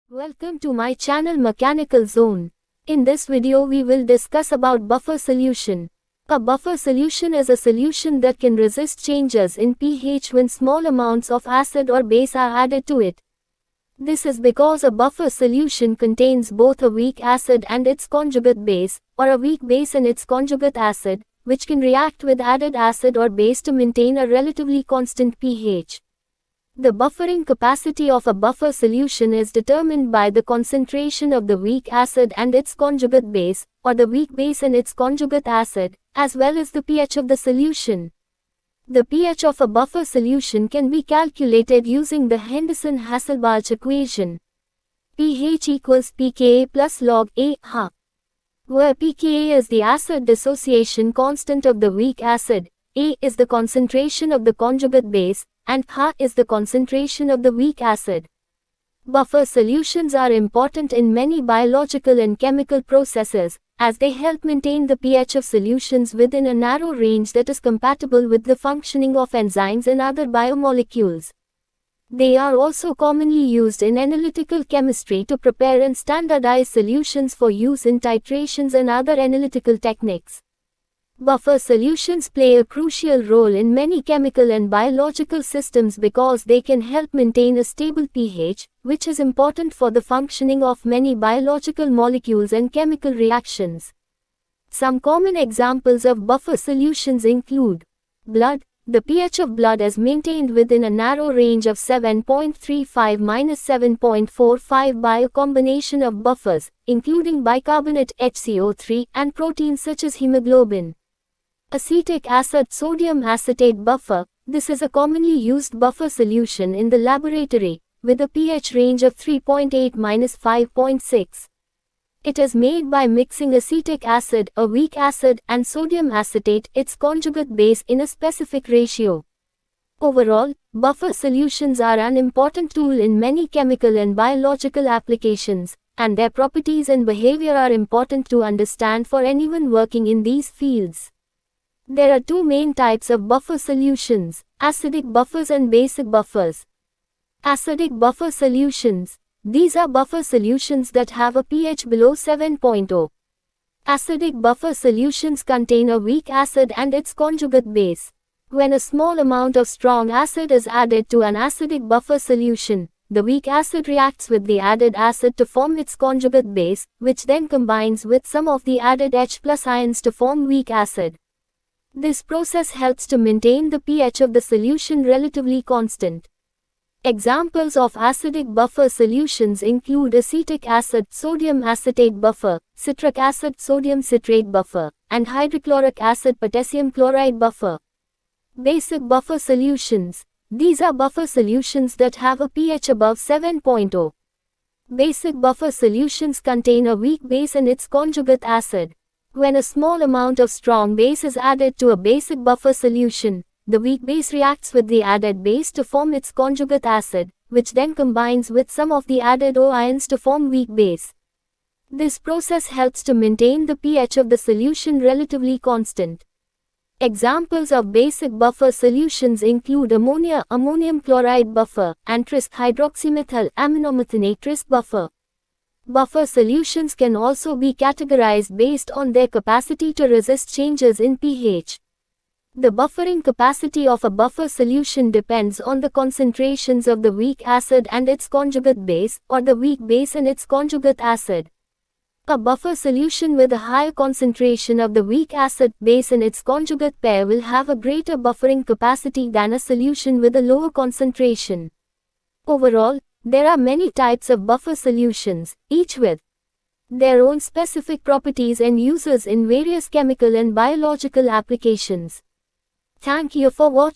Welcome to my channel Mechanical Zone. In this video we will discuss about buffer solution. A buffer solution is a solution that can resist changes in pH when small amounts of acid or base are added to it. This is because a buffer solution contains both a weak acid and its conjugate base, or a weak base and its conjugate acid, which can react with added acid or base to maintain a relatively constant pH. The buffering capacity of a buffer solution is determined by the concentration of the weak acid and its conjugate base, or the weak base and its conjugate acid, as well as the pH of the solution. The pH of a buffer solution can be calculated using the Henderson-Hasselbalch equation. pH equals pKa plus log A, Ha, where pKa is the acid dissociation constant of the weak acid, A is the concentration of the conjugate base, and Ha is the concentration of the weak acid. Buffer solutions are important in many biological and chemical processes, as they help maintain the pH of solutions within a narrow range that is compatible with the functioning of enzymes and other biomolecules. They are also commonly used in analytical chemistry to prepare and standardize solutions for use in titrations and other analytical techniques. Buffer solutions play a crucial role in many chemical and biological systems because they can help maintain a stable pH, which is important for the functioning of many biological molecules and chemical reactions. Some common examples of buffer solutions include blood. The pH of blood is maintained within a narrow range of 7.35–7.45 by a combination of buffers, including bicarbonate HCO3 and proteins such as hemoglobin. Acetic acid sodium acetate buffer. This is a commonly used buffer solution in the laboratory, with a pH range of 3.8–5.6. It is made by mixing acetic acid, a weak acid, and sodium acetate, its conjugate base, in a specific ratio. Overall, buffer solutions are an important tool in many chemical and biological applications, and their properties and behavior are important to understand for anyone working in these fields. There are two main types of buffer solutions: acidic buffers and basic buffers. Acidic buffer solutions. These are buffer solutions that have a pH below 7.0. Acidic buffer solutions contain a weak acid and its conjugate base. When a small amount of strong acid is added to an acidic buffer solution, the weak acid reacts with the added acid to form its conjugate base, which then combines with some of the added H+ ions to form weak acid. This process helps to maintain the pH of the solution relatively constant. Examples of acidic buffer solutions include acetic acid sodium acetate buffer, citric acid sodium citrate buffer, and hydrochloric acid potassium chloride buffer. Basic buffer solutions. These are buffer solutions that have a pH above 7.0. Basic buffer solutions contain a weak base and its conjugate acid. When a small amount of strong base is added to a basic buffer solution, the weak base reacts with the added base to form its conjugate acid, which then combines with some of the added O ions to form weak base. This process helps to maintain the pH of the solution relatively constant. Examples of basic buffer solutions include ammonia, ammonium chloride buffer, and tris, hydroxymethyl aminomethanate tris buffer. Buffer solutions can also be categorized based on their capacity to resist changes in pH. The buffering capacity of a buffer solution depends on the concentrations of the weak acid and its conjugate base, or the weak base and its conjugate acid. A buffer solution with a higher concentration of the weak acid base and its conjugate pair will have a greater buffering capacity than a solution with a lower concentration. Overall, there are many types of buffer solutions, each with their own specific properties and uses in various chemical and biological applications. Thank you for watching.